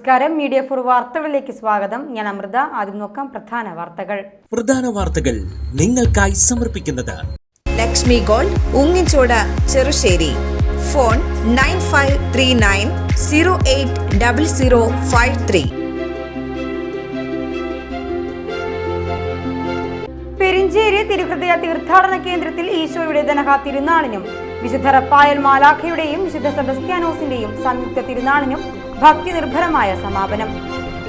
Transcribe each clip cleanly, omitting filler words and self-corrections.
നമസ്കാരം. Media for വാർത്തകളിലേക്ക് സ്വാഗതം. ഞാൻ അമൃത. ആദ്യം നോക്കാം പ്രധാന വാർത്തകൾ നിങ്ങൾക്കായി സമർപ്പിക്കുന്നത് ലക്ഷ്മി ഗോൾഡ്, ഉങ്ങിച്ചോട്, ചെറുശ്ശേരി. ഫോൺ 9539080053. പെരിഞ്ചേരി തിരുഹൃദയ തീർത്ഥാടന കേന്ദ്രത്തിൽ ഈശോയുടെ ദനഹ തിരുനാളിനും വിശുദ്ധ റപ്പായൽ മാലാഖയുടെയും വിശുദ്ധ സെബസ്ത്യാനോസിന്റെയും സംയുക്ത തിരുനാളിനും ഭക്തി നിർഭരമായ സമാപനം.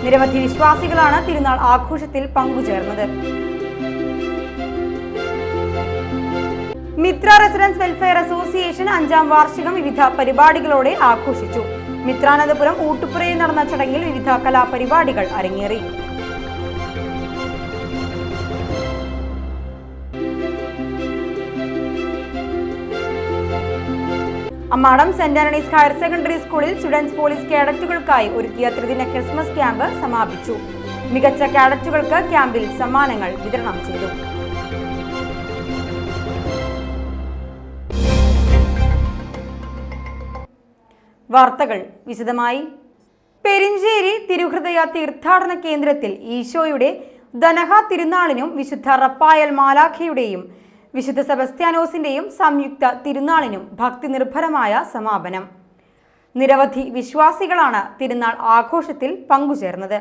നിരവധി വിശ്വാസികളാണ് തിരുനാൾ ആഘോഷത്തിൽ പങ്കുചേർന്നത്. മിത്ര റെസിഡൻസ് വെൽഫെയർ അസോസിയേഷൻ 5ാം വാർഷികം വിവിധ പരിപാടികളോടെ ആഘോഷിച്ചു. മിത്രാനന്തപുരം ഊട്ടുപുരയിൽ നടന്ന ചടങ്ങിൽ വിവിധ കലാപരിപാടികൾ അരങ്ങേറി. Ammadam saint Antony's higher secondary സ്കൂളിൽ സ്റ്റുഡൻസ് പോലീസ് കേഡറ്റുകൾക്കായി ഒരുക്കിയ ത്രിദിന ക്രിസ്മസ് ക്യാമ്പ് സമാപിച്ചു. മികച്ച കേഡറ്റുകൾക്ക് ക്യാമ്പിൽ സമ്മാനങ്ങൾ വിതരണം ചെയ്തു. വാർത്തകൾ വിശദമായി. പെരിഞ്ചേരി തിരുഹൃദയ തീർത്ഥാടന കേന്ദ്രത്തിൽ ഈശോയുടെ ദനഹ തിരുനാളിനും വിശുദ്ധ റപ്പായൽ മാലാഖയുടെയും വിശുദ്ധ സെബസ്ത്യാനോസിന്റെയും സംയുക്ത തിരുനാളിനും ഭക്തി നിർഭരമായ സമാപനം. നിരവധി വിശ്വാസികളാണ് തിരുനാൾ ആഘോഷത്തിൽ പങ്കുചേർന്നത്.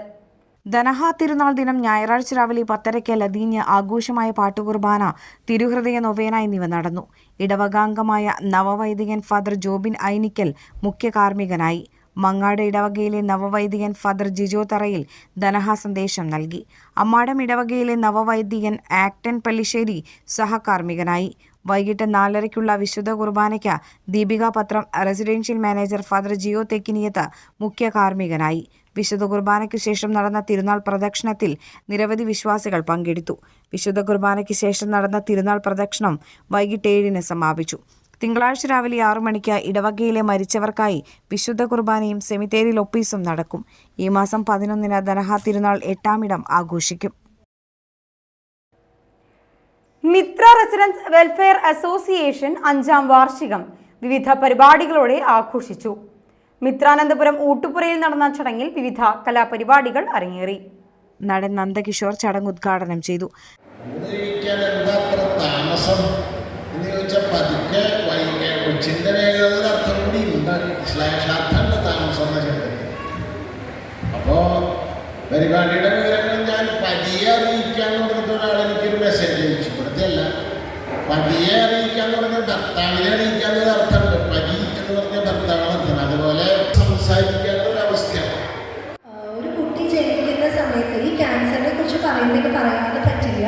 ദനഹ തിരുനാൾ ദിനം ഞായറാഴ്ച രാവിലെ 10:30 ലതീഞ്ഞ് ആഘോഷമായ പാട്ടുകുർബാന, തിരുഹൃദയ നൊവേന എന്നിവ നടന്നു. ഇടവകാംഗമായ നവവൈദികൻ ഫാദർ ജോബിൻ ഐനിക്കൽ മുഖ്യ കാർമ്മികനായി. മങ്ങാട് ഇടവകയിലെ നവവൈദികൻ ഫാദർ ജിജോ തറയിൽ ദനഹ സന്ദേശം നൽകി. അമ്മാടം ഇടവകയിലെ നവവൈദികൻ ആക്ടൻ പള്ളിശ്ശേരി സഹകാർമ്മികനായി. വൈകിട്ട് 4:30 വിശുദ്ധ കുർബാനയ്ക്ക് ദീപിക പത്രം residential manager father Jio Thekkiniyath മുഖ്യ കാർമ്മികനായി. വിശുദ്ധ കുർബാനയ്ക്കു ശേഷം നടന്ന തിരുനാൾ പ്രദക്ഷിണത്തിൽ നിരവധി വിശ്വാസികൾ പങ്കെടുത്തു. വിശുദ്ധ കുർബാനയ്ക്ക് ശേഷം നടന്ന തിരുനാൾ പ്രദക്ഷിണം വൈകിട്ട് 7-ന് സമാപിച്ചു. തിങ്കളാഴ്ച രാവിലെ 6 മണിക്ക് ഇടവകയിലെ മരിച്ചവർക്കായി വിശുദ്ധ കുർബാനയും സെമിത്തേരിയിൽ ഒപ്പീസും നടക്കും. ഈ മാസം 11-ന് ദനഹ തിരുനാൾ 8ാം ഇടം ആഘോഷിക്കും. മിത്ര റെസിഡൻസ് വെൽഫെയർ അസോസിയേഷൻ 5ാം വാർഷികം വിവിധ പരിപാടികളോടെ ആഘോഷിച്ചു. മിത്രാനന്തപുരം ഊട്ടുപുരയിൽ നടന്ന ചടങ്ങിൽ വിവിധ കലാപരിപാടികൾ അരങ്ങേറി. നടൻ നന്ദകിഷോർ ചടങ്ങ് ഉദ്ഘാടനം ചെയ്തു. അപ്പോൾ പരിപാടിയുടെ വിവരങ്ങൾ ഞാൻ പതിയെ അറിയിക്കാൻ പറഞ്ഞിട്ട് ഒരാൾ എനിക്കൊരു മെസ്സേജ് അയച്ചു. ഇവിടുത്തെ അല്ല, പതിയെ അറിയിക്കാൻ പറഞ്ഞ ഭർത്താവിനെ അറിയിക്കാൻ ഒരു അർത്ഥമുണ്ട്. പതി എന്ന് പറഞ്ഞ ഭർത്താവിന് അർത്ഥം. അതുപോലെ സംസാരിക്കേണ്ട ഒരു അവസ്ഥയാണ്. ഒരു കുട്ടി ജനിക്കുന്ന സമയത്ത് ഈ ക്യാൻസറിനെ കുറിച്ച് പറയാതെ പറ്റില്ല.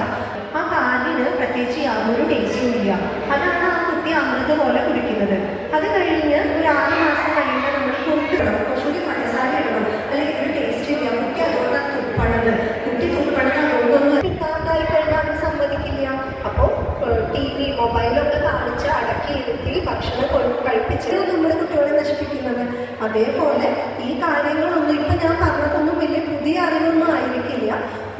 ആ പാലിന് പ്രത്യേകിച്ച് യാതൊരു ടേസ്റ്റും ഇല്ല. അതാണ് ആ കുട്ടി അമൃത് പോലെ കുടിക്കുന്നത്. അത് കഴിഞ്ഞ് ഒരു 6 മാസം കഴിയുമ്പോൾ നമ്മൾ കൊടുക്കണം, കുറച്ചുകൂടി പഞ്ചസാര ഇടണം, അല്ലെങ്കിൽ ഒരു ടേസ്റ്റ് ഇല്ല. കുട്ടി അതുകൊണ്ടാണ് തുപ്പണത്. കുട്ടി തുപ്പണത് അതുകൊണ്ടൊന്നും കിട്ടാതായി കഴിഞ്ഞാൽ അവർ സമ്മതിക്കില്ല. അപ്പോൾ TV, മൊബൈലൊക്കെ കാണിച്ച് അടക്കി ഇരുത്തി ഭക്ഷണം കഴിപ്പിച്ച് നമ്മുടെ കുട്ടികളെ നശിപ്പിക്കുന്നത്. അതേപോലെ ഈ കാര്യങ്ങളൊന്നും ഇപ്പം ഞാൻ പറഞ്ഞതൊന്നും വലിയ പുതിയ അറിവൊന്നും ആയിരിക്കില്ല.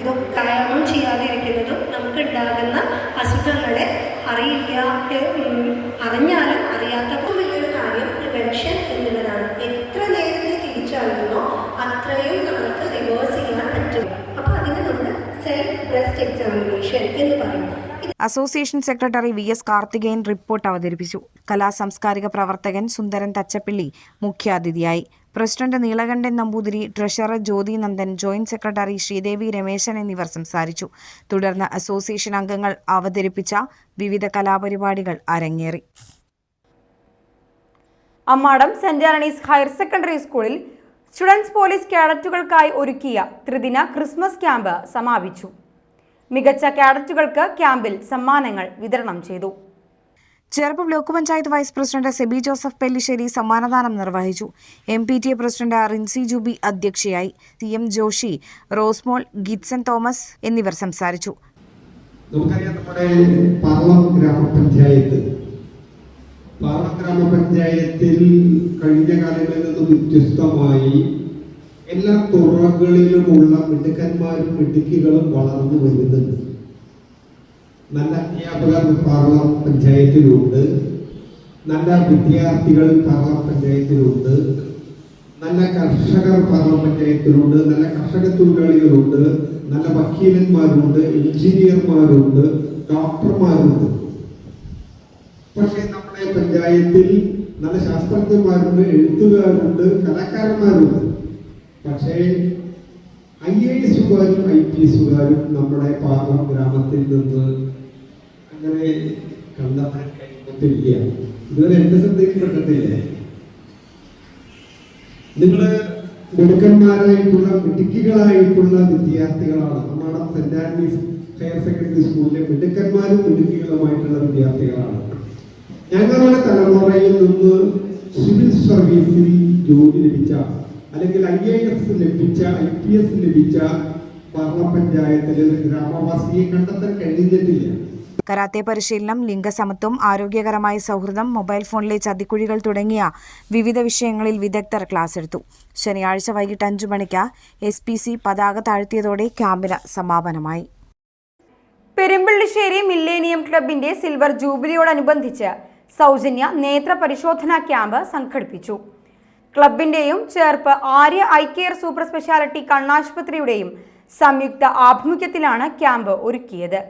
ഇതൊക്കെ ചെയ്യാതിരിക്കുന്നതും നമുക്ക് ഉണ്ടാകുന്ന അസുഖങ്ങളെ അറിഞ്ഞാലും അറിയാത്തപ്പോൾ വലിയൊരു കാര്യം പ്രിവെൻഷൻ എന്നുള്ളതാണ്. എത്ര നേരത്തെ തിരിച്ചറിയുന്നോ അത്രയും നമുക്ക് റിവേഴ്സ് ചെയ്യാൻ പറ്റും. അപ്പോൾ അതിന് നമ്മൾ സെൽഫ് ബ്രസ്റ്റ് എക്സാമിനേഷൻ എന്ന് പറയുന്നത്. Association secretary VS Karthikeyan report അവതരിപ്പിച്ചു. കലാസാംസ്കാരിക പ്രവർത്തകൻ സുന്ദരൻ തച്ചപ്പള്ളി മുഖ്യാതിഥിയായി. President Neelakantan Namboothiri, treasurer Jyothi Nandan, joint secretary Sreedevi Rameshan എന്നിവർ സംസാരിച്ചു. തുടർന്ന് അസോസിയേഷൻ അംഗങ്ങൾ അവതരിപ്പിച്ച വിവിധ കലാപരിപാടികൾ അരങ്ങേറി. Ammadam saint Antony's higher secondary സ്കൂളിൽ സ്റ്റുഡൻസ് പോലീസ് കേഡറ്റുകൾക്കായി ഒരുക്കിയ ത്രിദിന ക്രിസ്മസ് ക്യാമ്പ് സമാപിച്ചു. മികച്ച കേഡറ്റുകൾക്ക് ക്യാമ്പിൽ സമ്മാനങ്ങൾ വിതരണം ചെയ്തു. Cherpu block panchayat vice president Seby Joseph Pellissery സമ്മാനദാനം നിർവഹിച്ചു. MPTA പ്രസിഡന്റ് റിൻസി ജൂബി അധ്യക്ഷയായി. CM ജോഷി, റോസ്മോൾ, ഗിറ്റ്സൺ തോമസ് എന്നിവർ സംസാരിച്ചു. നമുക്കറിയാം, നമ്മുടെ പാർളം ഗ്രാമപഞ്ചായത്തിൽ കഴിഞ്ഞ കാലങ്ങളിൽ നിന്ന് വ്യത്യസ്തമായി എല്ലാ തുറകളിലുമുള്ള മിടുക്കന്മാരും മിടുക്കികളും വളർന്നു വരുന്നുണ്ട്. നല്ല അധ്യാപകർ പാർളം പഞ്ചായത്തിലുണ്ട്, നല്ല വിദ്യാർത്ഥികൾ പാർളം പഞ്ചായത്തിലുണ്ട്, നല്ല കർഷകർ പറഞ്ഞ പഞ്ചായത്തിലുണ്ട്, നല്ല കർഷക തൊഴിലാളികളുണ്ട്, നല്ല വക്കീലന്മാരുണ്ട്, എഞ്ചിനീയർമാരുണ്ട്, ഡോക്ടർമാരുണ്ട്. പക്ഷേ നമ്മുടെ പഞ്ചായത്തിൽ നല്ല ശാസ്ത്രജ്ഞന്മാരുണ്ട്, എഴുത്തുകാരുണ്ട്, കലാകാരന്മാരുണ്ട്. പക്ഷേ IASകാരും IPSകാരും നമ്മുടെ പാർലം ഗ്രാമത്തിൽ നിന്ന് അങ്ങനെ കണ്ടെത്താൻ കഴിയത്തില്ല. ഇതുവരെ എന്റെ ശ്രദ്ധയിൽപ്പെട്ടിട്ടില്ലേ? നിങ്ങള് മിടുക്കന്മാരായിട്ടുള്ള മിടുക്കികളായിട്ടുള്ള വിദ്യാർത്ഥികളാണ്. നമ്മുടെ സെന്റ് ആന്റണീസ് ഹയർ സെക്കൻഡറി സ്കൂളിലെ മിടുക്കന്മാരും മിടുക്കികളുമായിട്ടുള്ള വിദ്യാർത്ഥികളാണ്. ഞങ്ങളുടെ തലമുറയിൽ നിന്ന് സിവിൽ സർവീസിൽ ജോലി ലഭിച്ച അല്ലെങ്കിൽ IAS ലഭിച്ച IPS ലഭിച്ച ഭരണപഞ്ചായത്തിലെ ഗ്രാമവാസിയെ കണ്ടെത്താൻ കഴിഞ്ഞിട്ടില്ല. കരാത്തെ പരിശീലനം, ലിംഗസമത്വം, ആരോഗ്യകരമായ സൗഹൃദം, മൊബൈൽ ഫോണിലെ ചതിക്കുഴികൾ തുടങ്ങിയ വിവിധ വിഷയങ്ങളിൽ വിദഗ്ധർ ക്ലാസ് എടുത്തു. ശനിയാഴ്ച വൈകിട്ട് 5 മണിക്ക് SPC പതാക താഴ്ത്തിയതോടെ ക്യാമ്പിന് സമാപനമായി. പെരുമ്പള്ളിശ്ശേരി മില്ലേനിയം ക്ലബിന്റെ സിൽവർ ജൂബിലിയോടനുബന്ധിച്ച് സൗജന്യ നേത്ര പരിശോധനാ ക്യാമ്പ് സംഘടിപ്പിച്ചു. ക്ലബിന്റെയും Cherpu Arya eye care super speciality കണ്ണാശുപത്രിയുടെയും സംയുക്ത ആഭിമുഖ്യത്തിലാണ് ക്യാമ്പ് ഒരുക്കിയത്.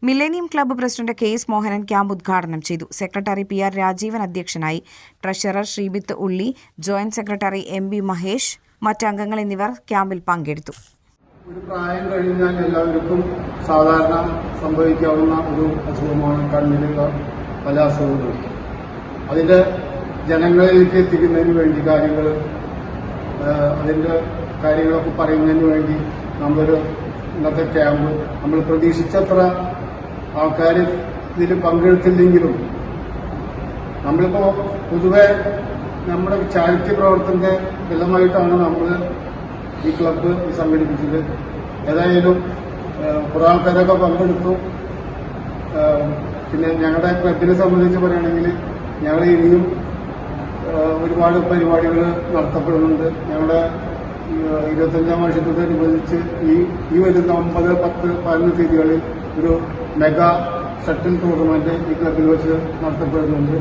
Millennium club president KS Mohanan camp ഉദ്ഘാടനം ചെയ്തു. സെക്രട്ടറി PR രാജീവൻ അധ്യക്ഷനായി. Treasurer Sreebith Ulli, joint secretary MB Mahesh, മറ്റംഗങ്ങൾ എന്നിവർ ക്യാമ്പിൽ പങ്കെടുത്തു. ഒരു പ്രായം കഴിഞ്ഞാൽ എല്ലാവർക്കും സാധാരണ സംഭവിക്കാവുന്ന ഒരു അസുഖമാണ് കണ്ണിലുള്ള പല അസുഖങ്ങളും. അതിൻ്റെ ജനങ്ങളിലേക്ക് എത്തിക്കുന്നതിന് വേണ്ടി അതിൻ്റെ കാര്യങ്ങളൊക്കെ പറയുന്നതിന് വേണ്ടി നമ്മളൊരു ഇന്നത്തെ ക്യാമ്പ് നമ്മൾ പ്രതീക്ഷിച്ചത്ര ആൾക്കാർ ഇതിൽ പങ്കെടുത്തില്ലെങ്കിലും നമ്മളിപ്പോൾ പൊതുവെ നമ്മുടെ ചാരിറ്റി പ്രവർത്തനത്തിന്റെ ഫലമായിട്ടാണ് നമ്മൾ ഈ ക്ലബ്ബ് സംഘടിപ്പിച്ചത്. ഏതായാലും കുറേ ആൾക്കാരൊക്കെ പങ്കെടുത്തു. പിന്നെ ഞങ്ങളുടെ ക്ലബിനെ സംബന്ധിച്ച് പറയുകയാണെങ്കിൽ ഞങ്ങൾ ഇനിയും ഒരുപാട് പരിപാടികൾ നടത്തപ്പെടുന്നുണ്ട്. ഞങ്ങളുടെ 25ാം വർഷത്തോടനുബന്ധിച്ച് ഈ വരുന്ന 9, 10, 11 തീയതികളിൽ ഒരു മെഗാ ഷട്ടിൽ ടൂർണമെന്റ് ഈ ക്ലബിൽ വെച്ച് നടത്തപ്പെടുന്നുണ്ട്.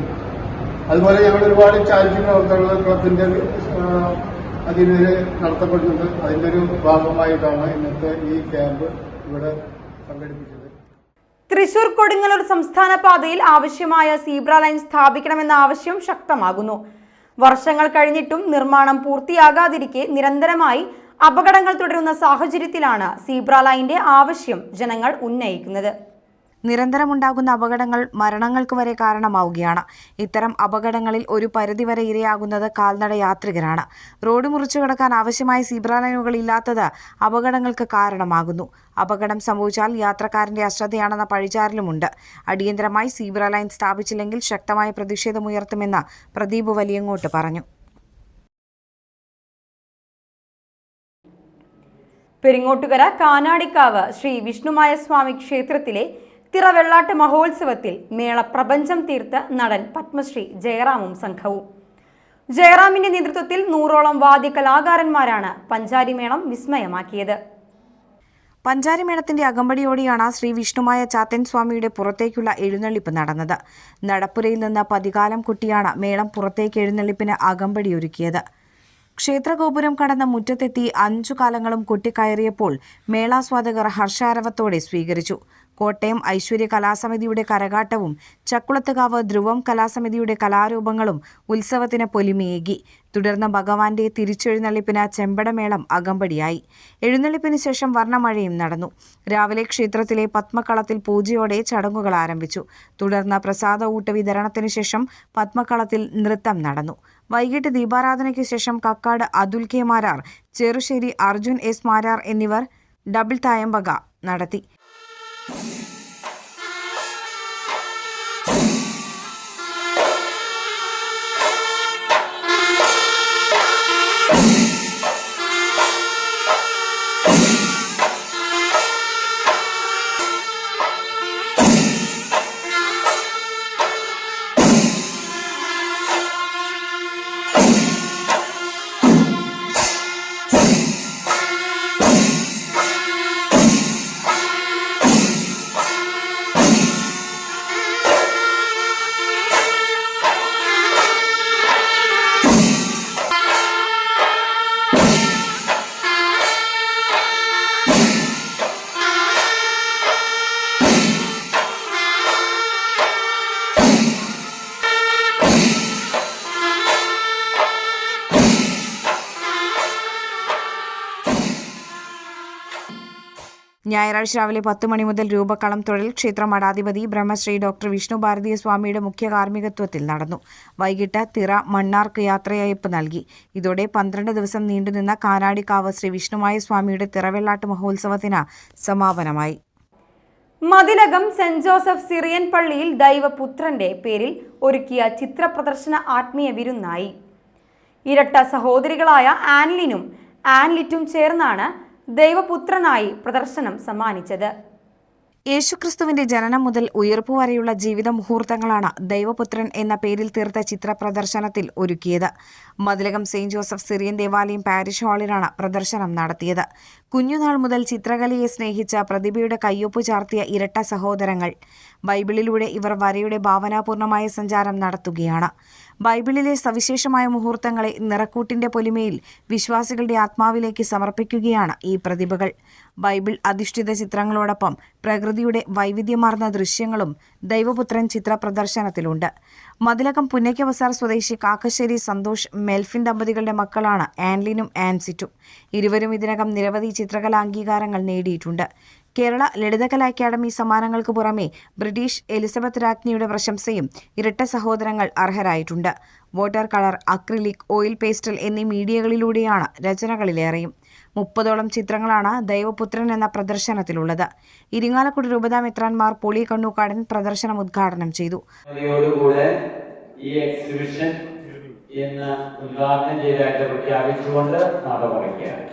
അതുപോലെ ഞങ്ങൾ ഒരുപാട് ചാരിറ്റി പ്രവർത്തനങ്ങൾ ക്ലബിന്റെ അതിന് നടത്തപ്പെടുന്നുണ്ട്. അതിന്റെ ഒരു ഭാഗമായിട്ടാണ് ഇന്നത്തെ ഈ ക്യാമ്പ് ഇവിടെ സംഘടിപ്പിച്ചത്. തൃശൂർ കൊടുങ്ങല്ലൂർ സംസ്ഥാന പാതയിൽ ആവശ്യമായ സീബ്ര ലൈൻ സ്ഥാപിക്കണമെന്ന ആവശ്യം ശക്തമാകുന്നു. വർഷങ്ങൾ കഴിഞ്ഞിട്ടും നിർമ്മാണം പൂർത്തിയാകാതിരിക്കെ നിരന്തരമായി അപകടങ്ങൾ തുടരുന്ന സാഹചര്യത്തിലാണ് സീബ്ര ലൈനിന്റെ ആവശ്യം ജനങ്ങൾ ഉന്നയിക്കുന്നത്. നിരന്തരമുണ്ടാകുന്ന അപകടങ്ങൾ മരണങ്ങൾക്ക് വരെ കാരണമാവുകയാണ്. ഇത്തരം അപകടങ്ങളിൽ ഒരു പരിധിവരെ ഇരയാകുന്നത് കാൽനട യാത്രികരാണ്. റോഡ് മുറിച്ചു കടക്കാൻ ആവശ്യമായ സീബ്ര ലൈനുകൾ ഇല്ലാത്തത് അപകടങ്ങൾക്ക് കാരണമാകുന്നു. അപകടം സംഭവിച്ചാൽ യാത്രക്കാരന്റെ അശ്രദ്ധയാണെന്ന പഴിചാരലുമുണ്ട്. അടിയന്തരമായി സീബ്ര ലൈൻ സ്ഥാപിച്ചില്ലെങ്കിൽ ശക്തമായ പ്രതിഷേധമുയർത്തുമെന്ന് പ്രദീപ് വലിയങ്ങോട്ട് പറഞ്ഞു. പെരിങ്ങോട്ടുകര കാനാടിക്കാവ് ശ്രീ വിഷ്ണുമായ സ്വാമി ക്ഷേത്രത്തിലെ തിറവെള്ളാട്ട് മഹോത്സവത്തിൽ മേളപ്രപഞ്ചം തീർത്ത് നടൻ പത്മശ്രീ ജയറാമും സംഘവും. ജയറാമിന്റെ നേതൃത്വത്തിൽ 100ഓളം വാദ്യകലാകാരന്മാരാണ് പഞ്ചാരിമേളം വിസ്മയമാക്കിയത്. പഞ്ചാരിമേളത്തിന്റെ അകമ്പടിയോടെയാണ് ശ്രീ വിഷ്ണുമായ ചാത്തൻ സ്വാമിയുടെ പുറത്തേക്കുള്ള എഴുന്നള്ളിപ്പ് നടന്നത്. നടപ്പുരയിൽ നിന്ന് പതികാലം കുട്ടിയാണ് മേളം പുറത്തേക്ക് എഴുന്നള്ളിപ്പിന് അകമ്പടിയൊരുക്കിയത്. ക്ഷേത്രഗോപുരം കടന്ന മുറ്റത്തെത്തി 5 കാലങ്ങളും കൊട്ടിക്കയറിയപ്പോൾ മേളാസ്വാദകർ ഹർഷാരവത്തോടെ സ്വീകരിച്ചു. കോട്ടയം ഐശ്വര്യ കലാസമിതിയുടെ കരകാട്ടവും ചക്കുളത്തുകാവ് ധ്രുവം കലാസമിതിയുടെ കലാരൂപങ്ങളും ഉത്സവത്തിന് പൊലിമയേകി. തുടർന്ന് ഭഗവാന്റെ തിരിച്ചെഴുന്നള്ളിപ്പിന് ചെമ്പടമേളം അകമ്പടിയായി. എഴുന്നള്ളിപ്പിന് ശേഷം വർണ്ണമഴയും നടന്നു. രാവിലെ ക്ഷേത്രത്തിലെ പത്മക്കളത്തിൽ പൂജയോടെ ചടങ്ങുകൾ ആരംഭിച്ചു. തുടർന്ന് പ്രസാദ ഊട്ട് വിതരണത്തിനു ശേഷം പത്മക്കളത്തിൽ നൃത്തം നടന്നു. വൈകിട്ട് ദീപാരാധനയ്ക്ക് ശേഷം കക്കാട് അതുൽ K മാരാർ, ചെറുശ്ശേരി അർജുൻ S മാരാർ എന്നിവർ ഡബിൾ തായമ്പക നടത്തി. ഞായറാഴ്ച രാവിലെ 10 മണി മുതൽ രൂപക്കളം തൊഴിൽ ക്ഷേത്ര മഠാധിപതി ബ്രഹ്മശ്രീ ഡോക്ടർ വിഷ്ണു ഭാരതീയ സ്വാമിയുടെ മുഖ്യ കാർമ്മികത്വത്തിൽ നടന്നു. വൈകിട്ട് തിറ മണ്ണാർക്ക് യാത്രയയപ്പ് നൽകി. ഇതോടെ 12 ദിവസം നീണ്ടുനിന്ന കാനാടിക്കാവ് ശ്രീ വിഷ്ണുമായ സ്വാമിയുടെ തിറവെള്ളാട്ട് മഹോത്സവത്തിന് സമാപനമായി. മതിലകം സെന്റ് ജോസഫ് സിറിയൻ പള്ളിയിൽ ദൈവപുത്രന്റെ പേരിൽ ഒരുക്കിയ ചിത്രപ്രദർശന ആത്മീയ വിരുന്നായി. ഇരട്ട സഹോദരികളായ ആൻലിനും ആൻലിറ്റും ചേർന്നാണ് ദൈവപുത്രനായി പ്രദർശനം സമ്മാനിച്ചത്. യേശുക്രിസ്തുവിന്റെ ജനനം മുതൽ ഉയർപ്പു വരെയുള്ള ജീവിത മുഹൂർത്തങ്ങളാണ് ദൈവപുത്രൻ എന്ന പേരിൽ തീർത്ത ചിത്ര പ്രദർശനത്തിൽ ഒരുക്കിയത്. മതിലകം സെയിന്റ് ജോസഫ് സിറിയൻ ദേവാലയം പാരിഷ് ഹാളിലാണ് പ്രദർശനം നടത്തിയത്. കുഞ്ഞുനാൾ മുതൽ ചിത്രകലയെ സ്നേഹിച്ച പ്രതിഭയുടെ കയ്യൊപ്പു ചാർത്തിയ ഇരട്ട സഹോദരങ്ങൾ. ബൈബിളിലൂടെ ഇവർ വരയുടെ ഭാവനാപൂർണമായ സഞ്ചാരം നടത്തുകയാണ്. ബൈബിളിലെ സവിശേഷമായ മുഹൂർത്തങ്ങളെ നിറക്കൂട്ടിന്റെ പൊലിമയിൽ വിശ്വാസികളുടെ ആത്മാവിലേക്ക് സമർപ്പിക്കുകയാണ് ഈ പ്രതിഭകൾ. ബൈബിൾ അധിഷ്ഠിത ചിത്രങ്ങളോടൊപ്പം പ്രകൃതിയുടെ വൈവിധ്യമാർന്ന ദൃശ്യങ്ങളും ദൈവപുത്രൻ ചിത്ര പ്രദർശനത്തിലുണ്ട്. മതിലകം പുന്നയ്ക്കവസാർ സ്വദേശി കാക്കശ്ശേരി സന്തോഷ് മെൽഫിൻ ദമ്പതികളുടെ മക്കളാണ് ആൻലിനും ആൻസിറ്റും. ഇരുവരും ഇതിനകം നിരവധി ചിത്രകലാ അംഗീകാരങ്ങൾ നേടിയിട്ടുണ്ട്. കേരള ലളിതകലാ അക്കാദമി സമ്മാനങ്ങൾക്ക് പുറമെ ബ്രിട്ടീഷ് എലിസബത്ത് രാജ്ഞിയുടെ പ്രശംസയും ഇരട്ട സഹോദരങ്ങൾ അർഹരായിട്ടുണ്ട്. Water colour, acrylic, oil pastel എന്നീ മീഡിയകളിലൂടെയാണ് രചനകളിലേറെയും. 30ഓളം ചിത്രങ്ങളാണ് ദൈവപുത്രൻ എന്ന പ്രദർശനത്തിലുള്ളത്. ഇരിങ്ങാലക്കുട രൂപതാ മെത്രാൻമാർ പോളി കണ്ണൂക്കാടൻ പ്രദർശനം ഉദ്ഘാടനം ചെയ്തു. ഈ എക്സിബിഷൻ ഇന്ന് ഉദ്ഘാടനം ചെയ്തതായിട്ട് പ്രഖ്യാപിച്ചുകൊണ്ട് നട പറയുകയാണ്.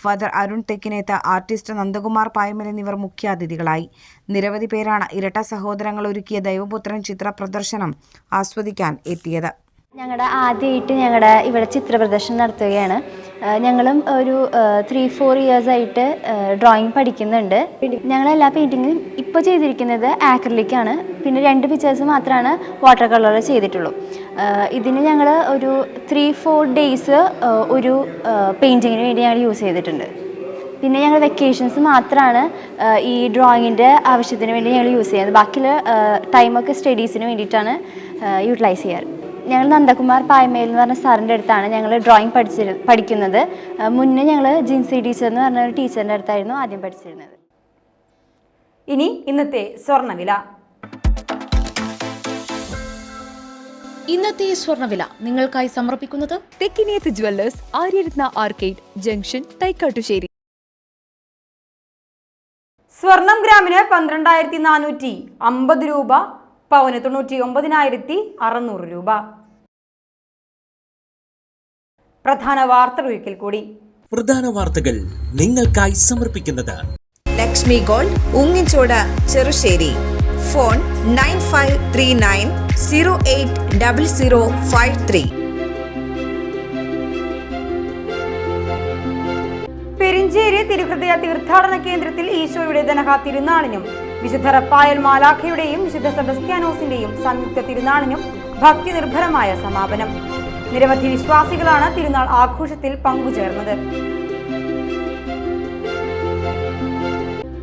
ഫാദർ അരുൺ തെക്കിനേത്ത്, ആർട്ടിസ്റ്റ് നന്ദകുമാർ പായ്മൽ എന്നിവർ മുഖ്യാതിഥികളായി. നിരവധി പേരാണ് ഇരട്ട സഹോദരങ്ങൾ ഒരുക്കിയ ദൈവപുത്രൻ ചിത്ര പ്രദർശനം ആസ്വദിക്കാൻ എത്തിയത്. ആദ്യമായിട്ട് ഇവിടെ ചിത്ര പ്രദർശനം നടത്തുകയാണ്. ഞങ്ങളും ഒരു 3-4 ഇയേഴ്സായിട്ട് ഡ്രോയിങ് പഠിക്കുന്നുണ്ട്. ഞങ്ങളെല്ലാ പെയിൻറ്റിങ്ങും ഇപ്പോൾ ചെയ്തിരിക്കുന്നത് ആക്രിലിക്കാണ്. പിന്നെ 2 പിക്ചേഴ്സ് മാത്രമാണ് വാട്ടർ കളർ ചെയ്തിട്ടുള്ളൂ. ഇതിന് ഞങ്ങൾ ഒരു 3-4 ഡേയ്സ് ഒരു പെയിൻറ്റിങ്ങിന് വേണ്ടി ഞങ്ങൾ യൂസ് ചെയ്തിട്ടുണ്ട്. പിന്നെ ഞങ്ങൾ വെക്കേഷൻസ് മാത്രമാണ് ഈ ഡ്രോയിങ്ങിൻ്റെ ആവശ്യത്തിന് വേണ്ടി ഞങ്ങൾ യൂസ് ചെയ്യുന്നത്. ബാക്കിയുള്ള ടൈമൊക്കെ സ്റ്റഡീസിന് വേണ്ടിയിട്ടാണ് യൂട്ടിലൈസ് ചെയ്യാറ്. ഞങ്ങൾ നന്ദകുമാർ പായ്മേൽ എന്ന് പറഞ്ഞ സാറിൻ്റെ അടുത്താണ് ഞങ്ങൾ ഡ്രോയിങ് പഠിക്കുന്നത്. മുന്നേ ഞങ്ങൾ ജിൻസി ടീച്ചർ എന്ന് പറഞ്ഞ ഒരു ടീച്ചറിൻ്റെ അടുത്തായിരുന്നു ആദ്യം പഠിച്ചിരുന്നത്. ഇനി ഇന്നത്തെ സ്വർണ്ണവില. ഇന്നത്തെ സ്വർണ്ണവില നിങ്ങൾക്കായി സമർപ്പിക്കുന്നത് Thekkiniyath jewellers, Aryaratna arcade junction, Thaikkattussery. സ്വർണം ഗ്രാമിന് 12,450 രൂപ, പവന് 99,600 രൂപ. പ്രധാന വാർത്തകൾ കൂടി. പ്രധാന വാർത്തകൾ നിങ്ങൾക്കായി സമർപ്പിക്കുന്നത് ലക്ഷ്മി ഗോൾഡ്, ഉങ്ങിച്ചോട, ചെറുശ്ശേരി. ഫോൺ 9539080053. പെരിഞ്ചേരി തിരുഹൃദയ തീർത്ഥാടന കേന്ദ്രത്തിൽ ഈശോയുടെ ദനഹ തിരുനാളിനും വിശുദ്ധ റപ്പായൽ മാലാഖയുടെയും വിശുദ്ധ സെബസ്ത്യാനോസിന്റെയും സംയുക്ത തിരുനാളിനും ഭക്തി നിർഭരമായ സമാപനം. നിരവധി വിശ്വാസികളാണ് തിരുനാൾ ആഘോഷത്തിൽ പങ്കുചേർന്നത്.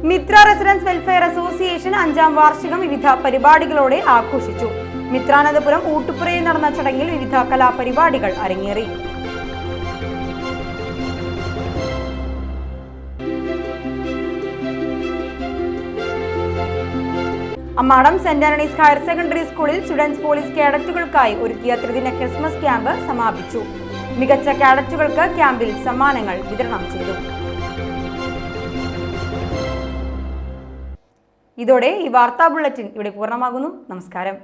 മിത്ര റെസിഡൻസ് വെൽഫെയർ അസോസിയേഷൻ 5ാം വാർഷികം വിവിധ പരിപാടികളോടെ ആഘോഷിച്ചു. മിത്രാനന്തപുരം ഊട്ടുപുരയിൽ നടന്ന ചടങ്ങിൽ വിവിധ കലാപരിപാടികൾ അരങ്ങേറി. Ammadam saint Antony's higher secondary സ്കൂളിൽ സ്റ്റുഡൻസ് പോലീസ് കേഡറ്റുകൾക്കായി ഒരുക്കിയ ത്രിദിന ക്രിസ്മസ് ക്യാമ്പ് സമാപിച്ചു. മികച്ച കേഡറ്റുകൾക്ക് ക്യാമ്പിൽ സമ്മാനങ്ങൾ വിതരണം ചെയ്തു. ഇതോടെ ഈ വാർത്താ ബുള്ളറ്റിൻ ഇവിടെ പൂർണ്ണമാകുന്നു. നമസ്കാരം.